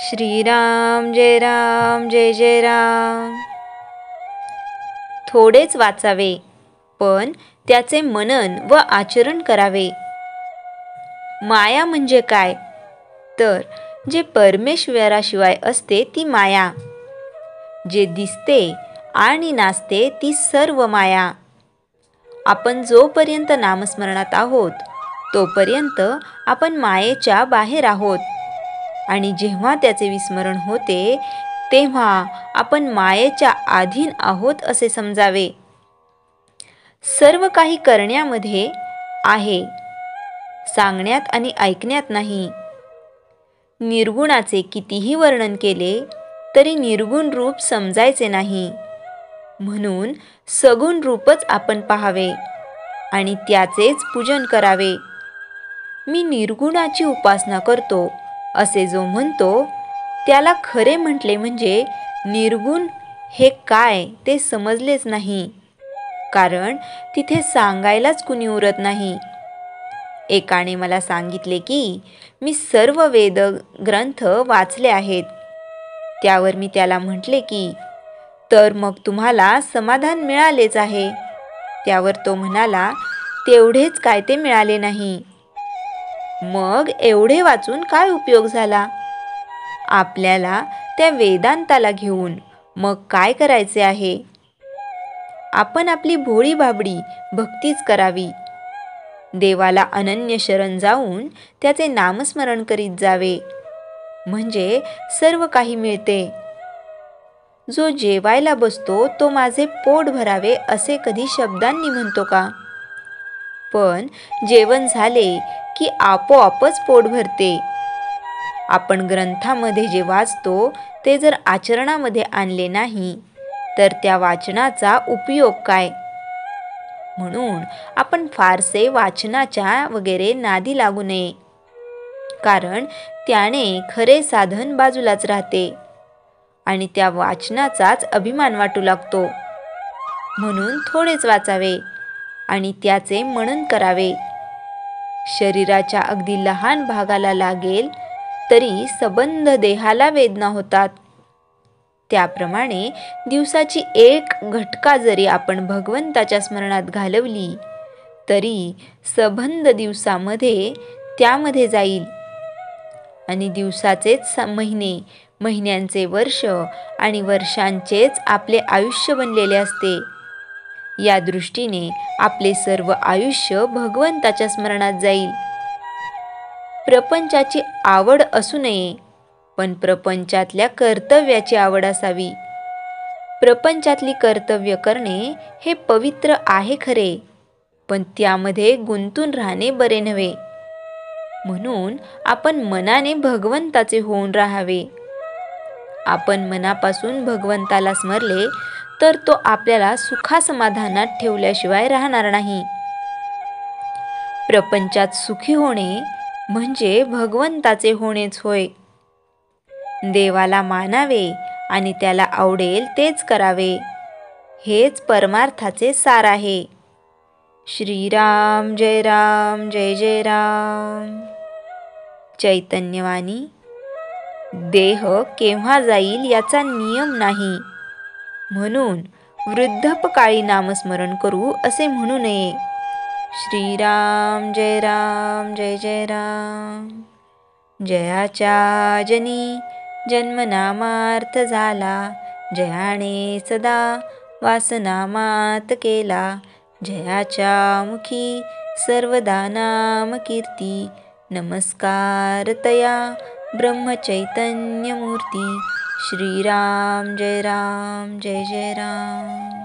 श्रीराम जय जय राम। थोडेच वाचावे, पण त्याचे मनन व आचरण करावे। माया म्हणजे काय? तर जे परमेश्वराशिवाय असते ती माया, जे दिसते आणि नाचते ती सर्व माया। आपण जोपर्यंत नामस्मरणात आहोत तोपर्यंत आपण मायेच्या बाहेर आहोत, आणि जेव्हा त्याचे विस्मरण होते तेव्हा आपण मायेच्या अधीन आहोत असे समजावे। सर्व काही करण्यामध्ये आहे, सांगण्यात आणि ऐकण्यात नाही। निर्गुणाचे कितीही वर्णन केले तरी निर्गुण रूप समजायचे नाही, म्हणून सगुण रूपच आपण पाहावे आणि त्याचेच पूजन करावे। मी निर्गुणाची उपासना करतो असे जो म्हणतो त्याला खरे म्हटले म्हणजे निर्गुण हे काय ते समजलेच नाही, कारण तिथे सांगायलाच कुणी उरत नाही। एकाने मला सांगितले की मी सर्व वेद ग्रंथ वाचले आहेत। त्यावर मी त्याला म्हटले की तर मग तुम्हाला समाधान मिळालेच आहे। त्यावर तो म्हणाला, तेवढेच काय ते मिळाले नाही। मग एवढे वाचून काय उपयोग झाला? आपल्याला त्या वेदांताला घेऊन मग काय करायचे आहे? आपण आपली भोळी बाबडी भक्तीच करावी। देवाला अनन्य शरण जाऊन त्याचे नामस्मरण करीत जावे, म्हणजे सर्व काही मिळते। जो जेवायला बसतो तो माझे पोट भरावे असे कधी शब्दांनी म्हणतो का? पण जेवण झाले की आपोआपच पोट भरते। आपण ग्रंथामध्ये जे वाचतो ते जर आचरणामध्ये आणले नाही तर त्या वाचनाचा उपयोग काय? म्हणून आपण फारसे वाचनाच्या वगैरे नादी लागू नये, कारण त्याने खरे साधन बाजूलाच राहते आणि त्या वाचनाचाच अभिमान वाटू लागतो। म्हणून थोडेच वाचावे आणि त्याचे मनन करावे। शरीराच्या अगदी लहान भागाला लागेल तरी सबंध देहाला वेदना होतात। त्याप्रमाणे दिवसाची एक घटका जरी आपण भगवंताच्या स्मरणात घालवली तरी सबंध दिवसामध्ये त्यामध्ये जाईल, आणि दिवसाचेच महिने, महिन्यांचे वर्ष आणि वर्षांचेच आपले आयुष्य बनलेले असते। या दृष्टीने आपले सर्व आयुष्य भगवंताच्या स्मरणात जाईल। प्रपंचाची आवड असू नये, पण प्रपंचातल्या कर्तव्याची आवड असावी। प्रपंचातली कर्तव्य करणे हे पवित्र आहे खरे, पण त्यामध्ये गुंतून राहणे बरे नव्हे। म्हणून आपण मनाने भगवंताचे होऊन राहावे। आपण मनापासून भगवंताला स्मरले तर तो आपल्याला सुखासमाधानात ठेवल्याशिवाय राहणार नाही। प्रपंचात सुखी होणे म्हणजे भगवंताचे होणेच होय। देवाला मानावे आणि त्याला आवडेल तेच करावे, हेच परमार्थाचे सार आहे। श्रीराम जय जय राम। चैतन्यवाणी। देह केव्हा जाईल याचा नियम नाही, म्हणून वृद्धपकाळी नामस्मरण करू असे म्हणू नये। श्रीराम जय जय राम। जयाच्या जनी जन्मनामार्थ झाला, जयाने सदा वासनामात केला। जयाच्या मुखी सर्वदा नाम कीर्ती, नमस्कार तया ब्रह्मचैतन्य मूर्ती। श्रीराम जय जय राम।